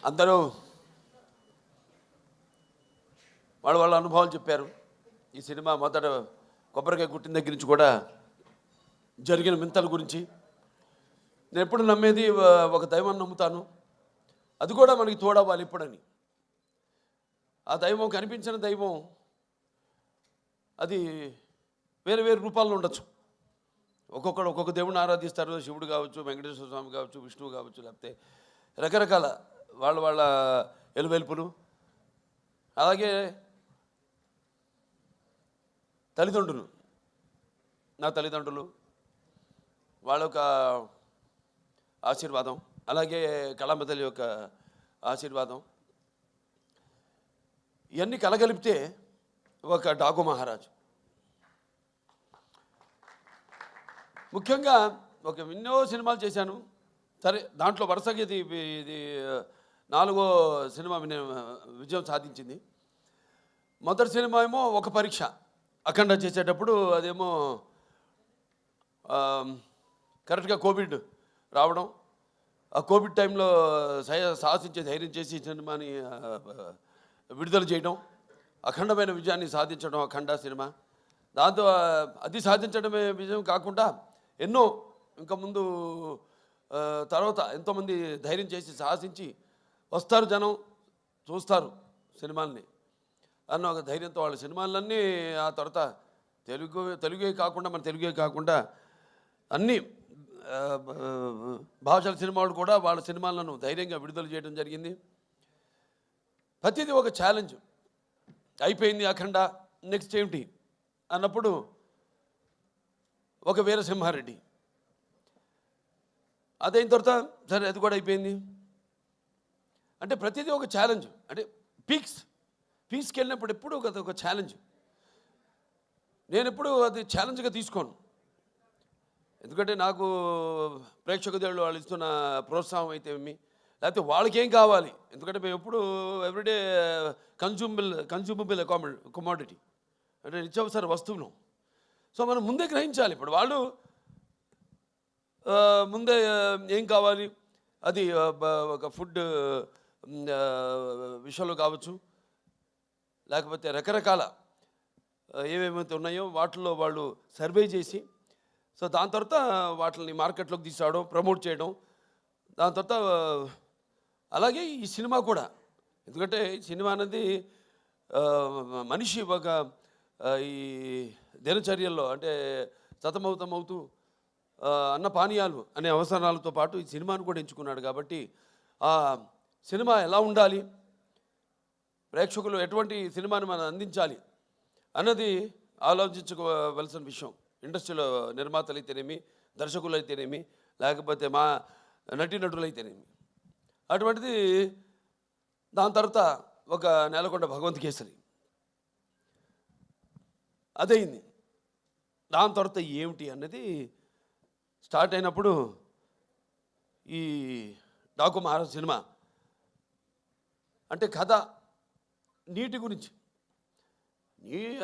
అందరూ వాళ్ళ అనుభవాలు చెప్పారు. ఈ సినిమా మొదట కొబ్బరికాయ కుట్టిన దగ్గర నుంచి కూడా జరిగిన వింతల గురించి. నేను ఎప్పుడు నమ్మేది ఒక దైవాన్ని నమ్ముతాను, అది కూడా మనకి తోడవ్వాలి ఎప్పుడని. ఆ దైవం కనిపించిన దైవం అది వేరే వేరే రూపాల్లో ఉండొచ్చు. ఒక్కొక్కడు ఒక్కొక్క దేవుడిని ఆరాధిస్తారు. శివుడు కావచ్చు, వెంకటేశ్వర స్వామి కావచ్చు, విష్ణువు కావచ్చు, లేకపోతే రకరకాల వాళ్ళ ఎలువెల్పులు. అలాగే తల్లిదండ్రులు, నా తల్లిదండ్రులు వాళ్ళ యొక్క ఆశీర్వాదం, అలాగే కళాంబ తల్లి యొక్క ఆశీర్వాదం, ఇవన్నీ కలగలిపితే ఒక డాకు మహారాజు. ముఖ్యంగా ఎన్నో సినిమాలు చేశాను. సరే, దాంట్లో వరుసగా ఇది 4వ సినిమా విజయం సాధించింది. మొదటి సినిమా ఏమో ఒక పరీక్ష, అఖండ చేసేటప్పుడు అదేమో కరెక్ట్గా కోవిడ్ రావడం. ఆ కోవిడ్ టైంలో సాహసించే ధైర్యం చేసి సినిమాని విడుదల చేయడం, అఖండమైన విజయాన్ని సాధించడం అఖండ సినిమా. దాంతో అది సాధించడమే విజయం కాకుండా ఎన్నో ఇంకా ముందు తర్వాత ఎంతోమంది ధైర్యం చేసి సాహసించి వస్తారు, జనం చూస్తారు సినిమాల్ని అన్న ఒక ధైర్యంతో వాళ్ళ సినిమాలన్నీ ఆ తర్వాత తెలుగే కాకుండా అన్ని భాషల సినిమాలు కూడా వాళ్ళ సినిమాలను ధైర్యంగా విడుదల చేయడం జరిగింది. ప్రతిదీ ఒక ఛాలెంజ్. అయిపోయింది అఖండ, నెక్స్ట్ ఏమిటి అన్నప్పుడు ఒక వీరసింహారెడ్డి, అదైన తర్వాత సరే అది కూడా అయిపోయింది. అంటే ప్రతిదీ ఒక ఛాలెంజ్. అంటే పీక్స్కి వెళ్ళినప్పుడు ఎప్పుడు ఒక ఛాలెంజ్. నేను ఎప్పుడు అది ఛాలెంజ్గా తీసుకోను. ఎందుకంటే నాకు ప్రేక్షక దేవుళ్ళు వాళ్ళు ఇస్తున్న ప్రోత్సాహం అయితే లేకపోతే వాళ్ళకి ఏం కావాలి. ఎందుకంటే మేము ఎప్పుడు ఎవ్రీడే కన్జ్యూమబుల్ కమోడిటీ, అంటే నిత్యావసర వస్తువులు. సో మనం ముందే గ్రహించాలి. ఇప్పుడు వాళ్ళు ముందే ఏం కావాలి, అది ఒక ఫుడ్ విషయంలో కావచ్చు, లేకపోతే రకరకాల ఏమేమైతే ఉన్నాయో వాటిల్లో వాళ్ళు సర్వే చేసి, సో దాని తర్వాత వాటిని మార్కెట్లోకి తీసుకురావడం, ప్రమోట్ చేయడం. దాని తర్వాత అలాగే ఈ సినిమా కూడా, ఎందుకంటే ఈ సినిమా అనేది మనిషి ఒక ఈ దినచర్యల్లో అంటే సతమవుతూ అన్న పానీయాలు అనే అవసరాలతో పాటు ఈ సినిమాను కూడా ఎంచుకున్నాడు. కాబట్టి ఆ సినిమా ఎలా ఉండాలి, ప్రేక్షకులు ఎటువంటి సినిమాని మనం అందించాలి అన్నది ఆలోచించుకోవలసిన విషయం. ఇండస్ట్రీలో నిర్మాతలు అయితేనేమి, దర్శకులు అయితేనేమి, లేకపోతే మా నటీనటులు అయితేనేమి. అటువంటిది దాని తర్వాత ఒక నేలకొండ భగవంత్ కేసరి అదయింది. దాని తర్వాత ఏమిటి అన్నది స్టార్ట్ అయినప్పుడు ఈ డాకు మహారాజ్ సినిమా అంటే కథ నీటి గురించి.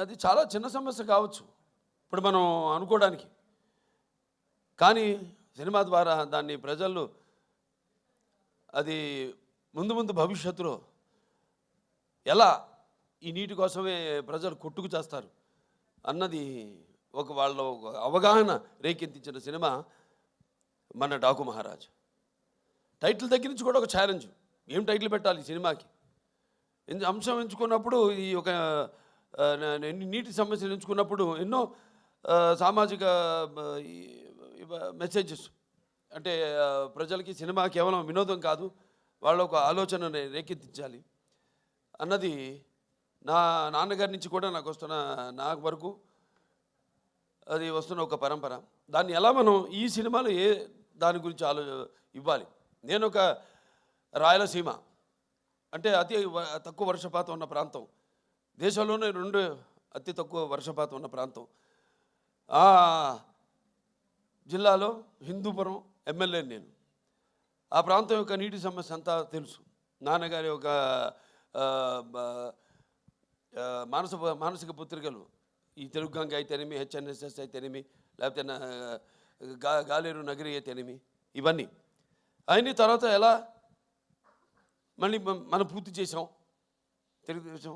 అది చాలా చిన్న సమస్య కావచ్చు ఇప్పుడు మనం అనుకోవడానికి, కానీ సినిమా ద్వారా దాన్ని ప్రజలు అది ముందు భవిష్యత్తులో ఎలా ఈ నీటి కోసమే ప్రజలు కొట్టుకు చేస్తారు అన్నది వాళ్ళ అవగాహన రేకెత్తించిన సినిమా మన డాకు మహారాజ్. టైటిల్ దగ్గర నుంచి కూడా ఒక ఛాలెంజ్, ఏం టైటిల్ పెట్టాలి ఈ సినిమాకి. అంశం ఎంచుకున్నప్పుడు ఈ ఒక నీటి సమస్యలు ఎంచుకున్నప్పుడు ఎన్నో సామాజిక మెసేజెస్, అంటే ప్రజలకి సినిమా కేవలం వినోదం కాదు, వాళ్ళ ఒక ఆలోచన రేకెత్తించాలి అన్నది నా నాన్నగారి నుంచి కూడా నాకు వరకు అది వస్తున్న ఒక పరంపర. దాన్ని ఎలా మనం ఈ సినిమాలో దాని గురించి ఇవ్వాలి. నేను ఒక రాయలసీమ అంటే అతి తక్కువ వర్షపాతం ఉన్న ప్రాంతం, దేశంలోనే 2 అతి తక్కువ వర్షపాతం ఉన్న ప్రాంతం. ఆ జిల్లాలో హిందూపురం ఎమ్మెల్యే నేను. ఆ ప్రాంతం యొక్క నీటి సమస్య అంతా తెలుసు. నాన్నగారి ఒక మానసిక పత్రికలు, ఈ తెలుగు గంగ అయితేనేమి, హెచ్ఎన్ఎస్ఎస్ అయితేనేమి, లేకపోతే గాలేరు నగరి అయితేనేమి, ఇవన్నీ అయిన తర్వాత ఎలా మళ్ళీ మనం పూర్తి చేసాం. తెలుగుదేశం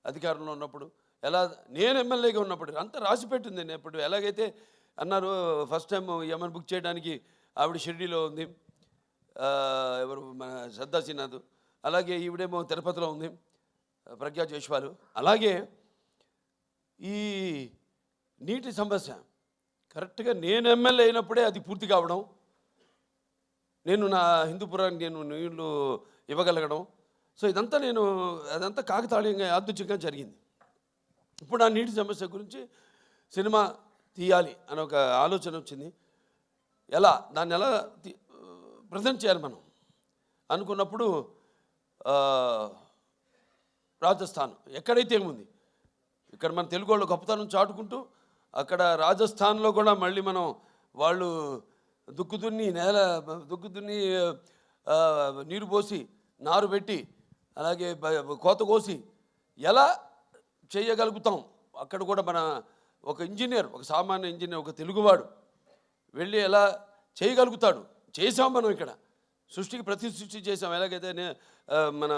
అధికారంలో ఉన్నప్పుడు ఎలా, నేను ఎమ్మెల్యేగా ఉన్నప్పుడు అంతా రాసి పెట్టింది. నేను ఇప్పుడు ఎలాగైతే అన్నారు ఫస్ట్ టైం ఏమైనా బుక్ చేయడానికి ఆవిడ షిరిడీలో ఉంది, ఎవరు మన శ్రద్ధా శ్రీనాథ్, అలాగే ఈవిడేమో తిరుపతిలో ఉంది ప్రజ్ఞా జైస్వాల్. అలాగే ఈ నీటి సమస్య కరెక్ట్గా నేను ఎమ్మెల్యే అయినప్పుడే అది పూర్తి కావడం, నేను నా హిందూపురానికి నేను నీళ్లు ఇవ్వగలగడం. సో ఇదంతా అదంతా కాకతాళీయంగా యాదృచ్ఛికంగా జరిగింది. ఇప్పుడు ఆ నీటి సమస్య గురించి సినిమా తీయాలి అని ఒక ఆలోచన వచ్చింది. దాన్ని ఎలా ప్రజెంట్ చేయాలి మనం అనుకున్నప్పుడు రాజస్థాన్ ఎక్కడైతే ఏముంది, ఇక్కడ మన తెలుగు వాళ్ళు గొప్పతనం చాటుకుంటూ అక్కడ రాజస్థాన్లో కూడా మళ్ళీ మనం వాళ్ళు దుక్కుదున్ని నీరు పోసి నారు పెట్టి అలాగే కోత కోసి ఎలా చేయగలుగుతాం, అక్కడ కూడా మన ఒక ఇంజనీర్, ఒక సామాన్య ఇంజనీర్, ఒక తెలుగువాడు వెళ్ళి ఎలా చేయగలుగుతాడు. చేసాం మనం ఇక్కడ సృష్టికి ప్రతి సృష్టి చేసాం. ఎలాగైతే మన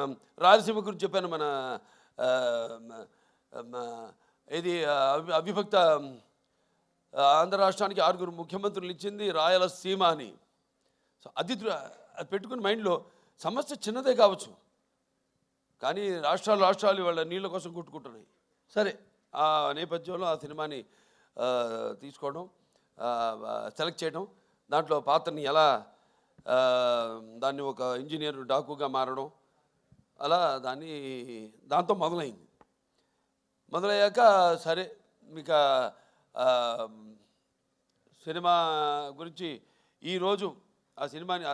రాయలసీమ గురించి చెప్పాను, మన ఇది అవిభక్త ఆంధ్ర రాష్ట్రానికి 6 ముఖ్యమంత్రులు ఇచ్చింది రాయలసీమ అని. సో అది పెట్టుకుని మైండ్లో సమస్య చిన్నదే కావచ్చు, కానీ రాష్ట్రాలు వాళ్ళ నీళ్ళ కోసం కొట్టుకుంటున్నాయి. సరే, ఆ నేపథ్యంలో ఆ సినిమాని తీసుకోవడం, సెలెక్ట్ చేయడం, దాంట్లో పాత్రని ఎలా దాన్ని ఒక ఇంజనీర్ డాకుగా మారడం, అలా దాంతో మొదలయ్యాక సరే ఇక సినిమా గురించి ఈరోజు ఆ సినిమాని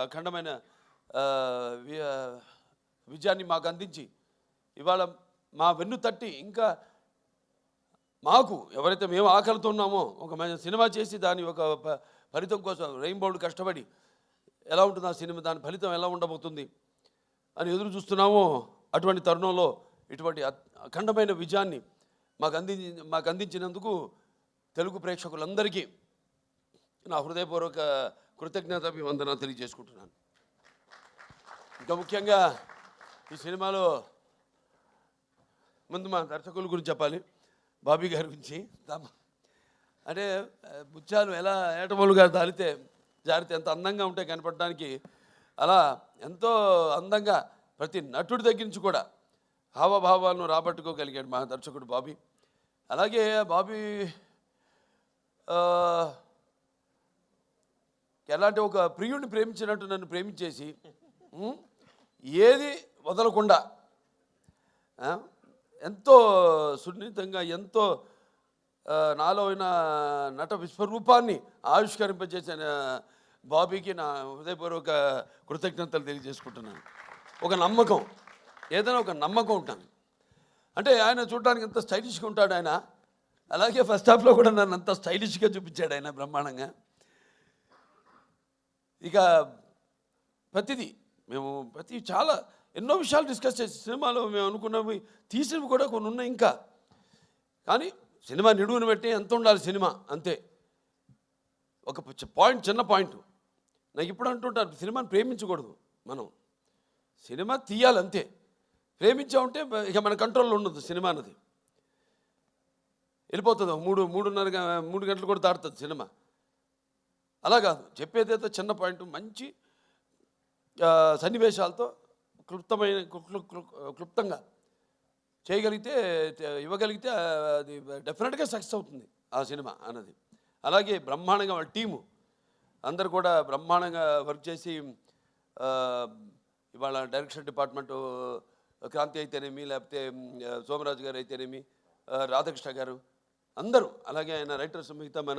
అఖండమైన విజయాన్ని మాకు అందించి ఇవాళ మా వెన్ను తట్టి ఇంకా మాకు ఎవరైతే మేము ఆకలితో ఉన్నామో ఒక సినిమా చేసి దాని ఒక ఫలితం కోసం రెయిన్బోర్డ్ కష్టపడి ఎలా ఉంటుంది ఆ సినిమా, దాని ఫలితం ఎలా ఉండబోతుంది అని ఎదురు చూస్తున్నామో, అటువంటి తరుణంలో ఇటువంటి అఖండమైన విజయాన్ని మాకు అందించినందుకు తెలుగు ప్రేక్షకులందరికీ నా హృదయపూర్వక కృతజ్ఞతాభివందన తెలియజేసుకుంటున్నాను. ఇంకా ముఖ్యంగా ఈ సినిమాలో ముందు మా దర్శకుల గురించి చెప్పాలి. బాబీ గారి గురించి అంటే ముత్యాలు ఎలా ఏటమూలుగా జారితే ఎంత అందంగా ఉంటాయి కనపడడానికి, అలా ఎంతో అందంగా ప్రతి నటుడి దగ్గర నుంచి కూడా హావభావాలను రాబట్టుకోగలిగాడు మా దర్శకుడు బాబీ. అలాగే బాబీ ఎలాంటి ఒక ప్రియుడిని ప్రేమించినట్టు నన్ను ప్రేమించేసి ఏది వదలకుండా ఎంతో సున్నితంగా ఎంతో నాలో అయిన నట విశ్వరూపాన్ని ఆవిష్కరింపజేసిన బాబీకి నా హృదయపూర్వక కృతజ్ఞతలు తెలియజేసుకుంటున్నాను. ఒక నమ్మకం, ఏదైనా ఒక నమ్మకం ఉంటాను. అంటే ఆయన చూడడానికి ఎంత స్టైలిష్గా ఉంటాడు ఆయన, అలాగే ఫస్ట్ హాఫ్లో కూడా నన్ను అంత స్టైలిష్గా చూపించాడు ఆయన బ్రహ్మాండంగా. ఇక ప్రతి చాలా ఎన్నో విషయాలు డిస్కస్ చేసి సినిమాలో మేము అనుకున్నవి తీసినవి కూడా కొన్ని ఉన్నాయి ఇంకా. కానీ సినిమా నిడువుని బట్టి ఎంత ఉండాలి సినిమా అంతే. ఒక చిన్న పాయింట్ నాకు ఇప్పుడు అంటుంటారు, సినిమాని ప్రేమించకూడదు మనం, సినిమా తీయాలి అంతే. ప్రేమించామంటే ఇక మన కంట్రోల్లో ఉండదు సినిమా అన్నది, వెళ్ళిపోతుంది. 3 గంటలు కూడా దాటుతుంది సినిమా. అలా కాదు, చెప్పేదైతే చిన్న పాయింట్ మంచి సన్నివేశాలతో క్లుప్తంగా ఇవ్వగలిగితే అది డెఫినెట్గా సక్సెస్ అవుతుంది ఆ సినిమా అన్నది. అలాగే బ్రహ్మాండంగా వాళ్ళ టీము అందరు కూడా బ్రహ్మాండంగా వర్క్ చేసి ఇవాళ డైరెక్షన్ డిపార్ట్మెంటు క్రాంతి అయితేనేమి, లేకపోతే సోమరాజు గారు అయితేనేమి, రాధాకృష్ణ గారు అందరూ, అలాగే ఆయన రైటర్స్ మిగతా మన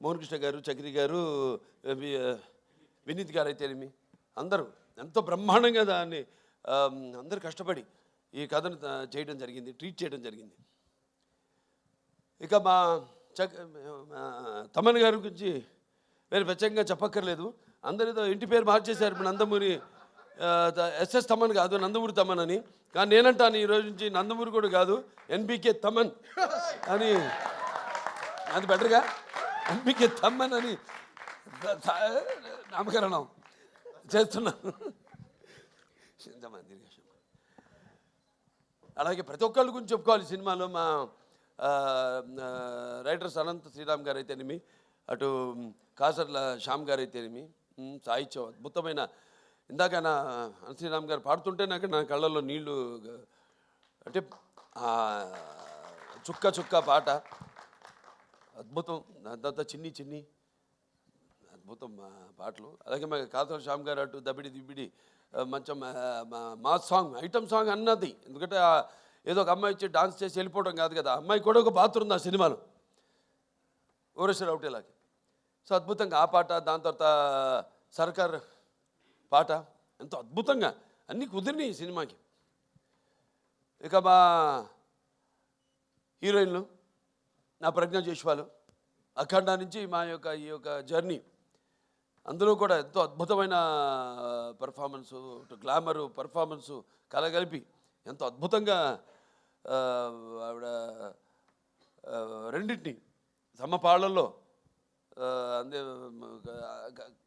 మోహన్ కృష్ణ గారు, చక్రి గారు, వినీత్ గారు అయితేనేమి అందరూ ఎంతో బ్రహ్మాండంగా దాన్ని అందరూ కష్టపడి ఈ కథను చేయడం జరిగింది, ట్రీట్ చేయడం జరిగింది. ఇక మా తమన్ గారి గురించి వేరే ప్రత్యేకంగా చెప్పక్కర్లేదు. అందరితో ఇంటి పేరు మార్చేశారు. ఇప్పుడు నందమూరి ఎస్ఎస్ తమన్ కాదు, నందమూరి తమన్ అని. కానీ నేనంటాను ఈరోజు నుంచి నందమూరి కూడా కాదు, ఎన్బికే తమన్ అని, అది బెటర్గా ఎన్బికే తమన్ అని నామకరణం చేస్తున్నాను. ఇంతమంది అలాగే ప్రతి ఒక్కళ్ళ గురించి చెప్పుకోవాలి సినిమాలో. మా రైటర్స్ అనంత శ్రీరామ్ గారు అయితేనేమి, అటు కాసర్ల శ్యామ్ గారు అయితేనేమి, సాహిత్యం అద్భుతమైన. ఇందాక నా అనంత శ్రీరామ్ గారు పాడుతుంటే నా కళ్ళల్లో నీళ్లు, అంటే చుక్క చుక్క పాట అద్భుతం. అంతా చిన్ని చిన్ని అద్భుతం పాటలు. అలాగే మా కాసర్ల శ్యామ్ గారు అటు దబిడి దిబిడి మంచి మాస్ సాంగ్, ఐటమ్ సాంగ్ అన్నది. ఎందుకంటే ఏదో ఒక అమ్మాయి వచ్చి డాన్స్ చేసి వెళ్ళిపోవడం కాదు కదా, అమ్మాయి కూడా ఒక పాత్ర ఉంది ఆ సినిమాలో, ఊరేశ్వర అవుటేలాగా. సో అద్భుతంగా ఆ పాట, దాని తర్వాత సర్కార్ పాట ఎంతో అద్భుతంగా అన్నీ కుదిరినాయి ఈ సినిమాకి. ఇక మా హీరోయిన్లు నా ప్రజ్ఞ జైస్వాల్, అఖండ నుంచి ఈ యొక్క జర్నీ, అందులో కూడా ఎంతో అద్భుతమైన పెర్ఫార్మెన్సు, గ్లామరు పెర్ఫార్మెన్సు కలగలిపి ఎంతో అద్భుతంగా ఆవిడ రెండింటిని సమపాళ్లలో అందే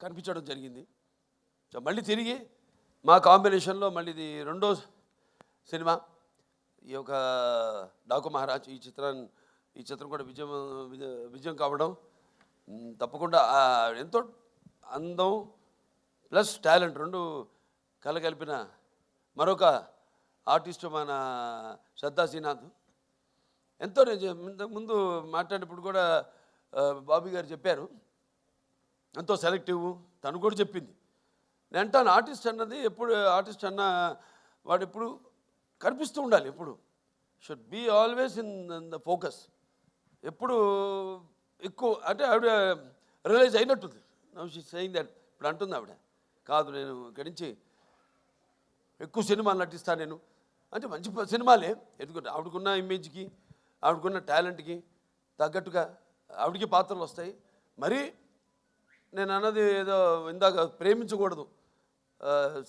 కనిపించడం జరిగింది. సో మళ్ళీ తిరిగి మా కాంబినేషన్లో మళ్ళీ ఇది రెండో సినిమా, ఈ యొక్క డాకు మహారాజ్. ఈ చిత్రం కూడా విజయం కావడం తప్పకుండా ఎంతో అందం ప్లస్ టాలెంట్ రెండు కలగలిపిన మరొక ఆర్టిస్టు మన శ్రద్ధా శ్రీనాథ్. ఎంతో నేను ముందు మాట్లాడినప్పుడు కూడా బాబీ గారు చెప్పారు, ఎంతో సెలెక్టివ్. తను కూడా చెప్పింది. నేను అంటాను, ఆర్టిస్ట్ అన్నది ఎప్పుడు, ఆర్టిస్ట్ అన్న వాడు ఎప్పుడు కనిపిస్తూ ఉండాలి, ఎప్పుడు should be always in the focus. ఎప్పుడు ఎక్కువ అంటే ఆవిడ రియలైజ్ అయినట్టుంది. Now she saying that. ఇప్పుడు అంటుంది ఆవిడ, కాదు నేను ఇక్కడి నుంచి ఎక్కువ సినిమాలు నటిస్తాను నేను అంటే, మంచి సినిమాలే. ఎందుకంటే ఆవిడకున్న ఇమేజ్కి, ఆవిడకున్న టాలెంట్కి తగ్గట్టుగా ఆవిడకి పాత్రలు వస్తాయి. మరి నేను అన్నది ఏదో ఇందాక ప్రేమించకూడదు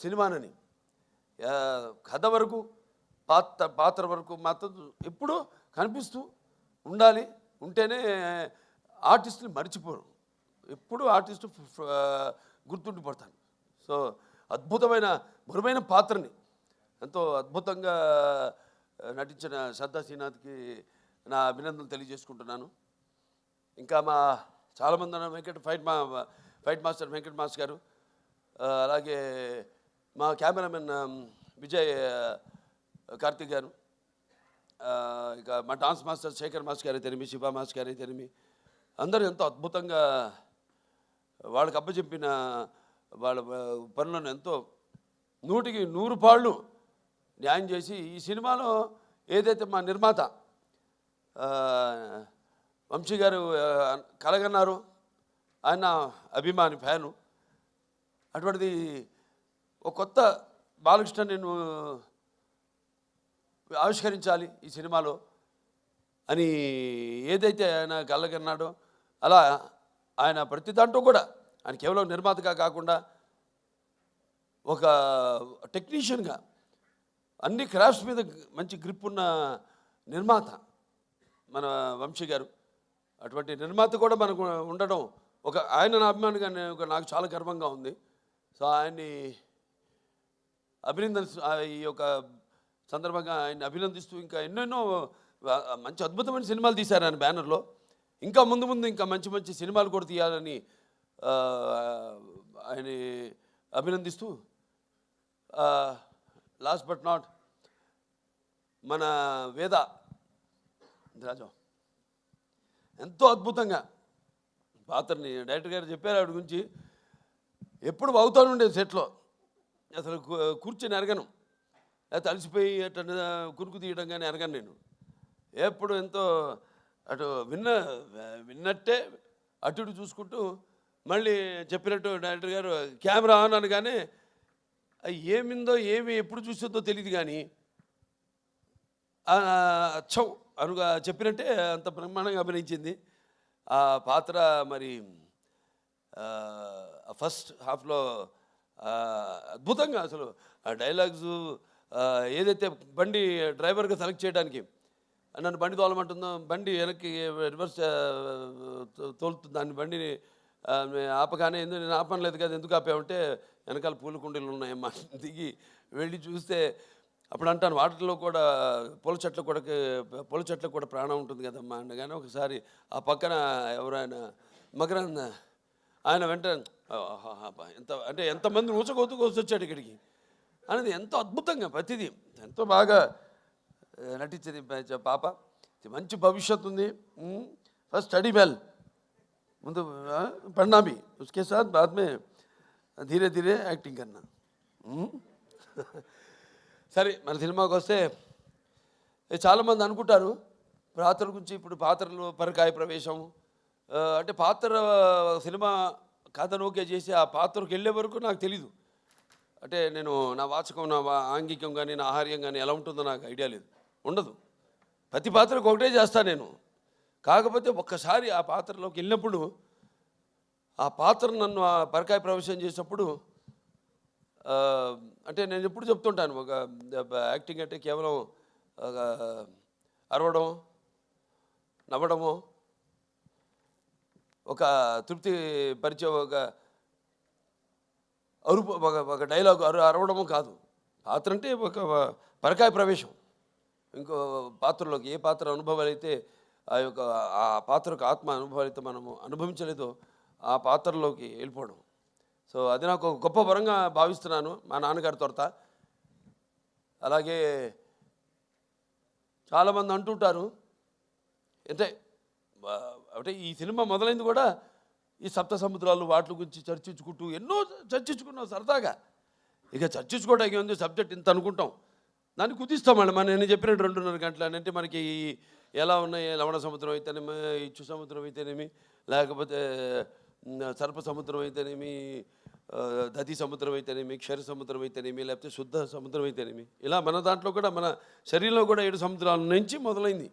సినిమానని, కథ వరకు పాత్ర వరకు మాత్రం ఎప్పుడూ కనిపిస్తూ ఉండాలి. ఉంటేనే ఆర్టిస్టుని మర్చిపోరు, ఎప్పుడు ఆర్టిస్టు గుర్తుండిపోతాను. సో అద్భుతమైన మరువైన పాత్రని ఎంతో అద్భుతంగా నటించిన శ్రద్ధా శ్రీనాథ్కి నా అభినందనలు తెలియజేసుకుంటున్నాను. ఇంకా మా చాలామంది ఫైట్ మాస్టర్ వెంకట్ మాస్టర్ గారు, అలాగే మా కెమెరామెన్ విజయ్ కార్తిక్ గారు, ఇక మా డాన్స్ మాస్టర్ శేఖర్ మాస్టర్ గారు అయితేనేమి, శివ మాస్టర్ గారు అయితేనేమి, అందరూ ఎంతో అద్భుతంగా వాళ్ళకి అప్పచెప్పిన వాళ్ళ పనులను ఎంతో 100కి 100 పాళ్ళు న్యాయం చేసి ఈ సినిమాలో ఏదైతే మా నిర్మాత వంశీ గారు కలగన్నారు, ఆయన అభిమాని ఫ్యాను, అటువంటిది ఒక కొత్త బాలకృష్ణ నేను ఆవిష్కరించాలి ఈ సినిమాలో అని ఏదైతే ఆయన కలగన్నాడో, అలా ఆయన ప్రతి దాంట్లో కూడా ఆయన కేవలం నిర్మాతగా కాకుండా ఒక టెక్నీషియన్గా అన్ని క్రాఫ్ట్స్ మీద మంచి గ్రిప్ ఉన్న నిర్మాత మన వంశీ గారు. అటువంటి నిర్మాత కూడా మనకు ఉండడం ఆయన నా అభిమానిగా నాకు చాలా గర్వంగా ఉంది. సో ఆయన్ని ఈ యొక్క సందర్భంగా ఆయన్ని అభినందిస్తూ ఇంకా ఎన్నెన్నో మంచి అద్భుతమైన సినిమాలు తీశారు ఆయన బ్యానర్లో. ఇంకా ముందు ఇంకా మంచి మంచి సినిమాలు కూడా తీయాలని ఆయన్ని అభినందిస్తూ, లాస్ట్ బట్ నాట్ మన వేద రాజా ఎంతో అద్భుతంగా పాత్రని డైరెక్టర్ గారు చెప్పారు. ఆవిడ గురించి ఎప్పుడు అవుతాను ఉండేది సెట్లో, అసలు కూర్చొని ఎరగను, లేకపోతే అలసిపోయి అట్లా కురుకు తీయడం కానీ ఎరగను నేను. ఎప్పుడు ఎంతో అటు విన్నట్టే అటు ఇటు చూసుకుంటూ, మళ్ళీ చెప్పినట్టు డైరెక్టర్ గారు కెమెరా ఆన్ అనగానే ఏమి ఎప్పుడు చూస్తుందో తెలియదు కానీ చౌ అనుగా చెప్పినట్టే అంత బ్రహ్మాండంగా అభినయించింది ఆ పాత్ర. మరి ఫస్ట్ హాఫ్లో అద్భుతంగా అసలు ఆ డైలాగ్స్ ఏదైతే బండి డ్రైవర్గా సెలెక్ట్ చేయడానికి నన్ను బండి తోలమంటుందో, బండి వెనక్కి రివర్స్ తోలుతుంది, దాన్ని బండిని ఆపగానే నేను ఆపనలేదు కదా, ఎందుకు ఆపామంటే వెనకాల పూల కుండీలు ఉన్నాయమ్మా దిగి వెళ్ళి చూస్తే అప్పుడు అంటాను వాటిలో కూడా పూల చెట్లకు కూడా ప్రాణం ఉంటుంది కదమ్మా అనగానే ఒకసారి ఆ పక్కన ఎవరైనా మకరంద్ ఆయన వెంటనే ఎంత అంటే ఎంతమంది ఊచకోతు వచ్చాడు ఇక్కడికి అనేది ఎంతో అద్భుతంగా ప్రతిదీ ఎంతో బాగా నటించింది పాప. మంచి భవిష్యత్తు ఉంది. ఫస్ట్ స్టడీ వెల్, ముందు पढ़ना भी, उसके साथ बाद में धीरे धीरे యాక్టింగ్ కన్నా. సరే మన సినిమాకి వస్తే చాలామంది అనుకుంటారు పాత్ర గురించి. ఇప్పుడు పాత్రలు పరకాయ ప్రవేశం అంటే పాత్ర సినిమా కథను ఓకే చేసి ఆ పాత్రకు వెళ్ళే వరకు నాకు తెలీదు. అంటే నేను నా వాచకం, నా ఆంగికం కానీ, నా ఆహార్యం కానీ ఎలా ఉంటుందో నాకు ఐడియా లేదు, ఉండదు. ప్రతి పాత్రకు ఒకటే చేస్తాను నేను. కాకపోతే ఒక్కసారి ఆ పాత్రలోకి వెళ్ళినప్పుడు ఆ పాత్ర నన్ను ఆ పరకాయ ప్రవేశం చేసినప్పుడు అంటే నేను ఎప్పుడు చెప్తుంటాను, ఒక యాక్టింగ్ అంటే కేవలం అరవడం, నవ్వడము, ఒక తృప్తి పరిచే ఒక అరుపు, ఒక డైలాగ్ అరవడము కాదు. పాత్ర అంటే ఒక పరకాయ ప్రవేశం ఇంకో పాత్రలోకి. ఏ పాత్ర అనుభవాలు అయితే ఆ యొక్క ఆ పాత్రకు ఆత్మ అనుభవాలు అయితే మనము అనుభవించలేదో ఆ పాత్రలోకి వెళ్ళిపోవడం. సో అది నాకు ఒక గొప్ప వరంగా భావిస్తున్నాను మా నాన్నగారి తొరత. అలాగే చాలామంది అంటుంటారు అంటే అంటే ఈ సినిమా మొదలైంది కూడా ఈ సప్త సముద్రాలు వాటి గురించి చర్చించుకుంటూ ఎన్నో చర్చించుకున్నాం సరదాగా. ఇక చర్చించుకోవడానికి ఉంది, సబ్జెక్ట్ ఇంత అనుకుంటాం, దాన్ని కుదిస్తాం మళ్ళీ. నేను చెప్పినట్టు 2:30 గంటలు అంటే మనకి ఎలా ఉన్నాయి, లవణ సముద్రం అయితేనేమి, ఇచ్చు సముద్రం అయితేనేమి, లేకపోతే సర్ప సముద్రం అయితేనేమి, దతి సముద్రం అయితేనేమి, క్షర సముద్రం అయితేనేమి, లేకపోతే శుద్ధ సముద్రం అయితేనేమి, ఇలా మన దాంట్లో కూడా మన శరీరంలో కూడా 7 సముద్రాల నుంచి మొదలైంది.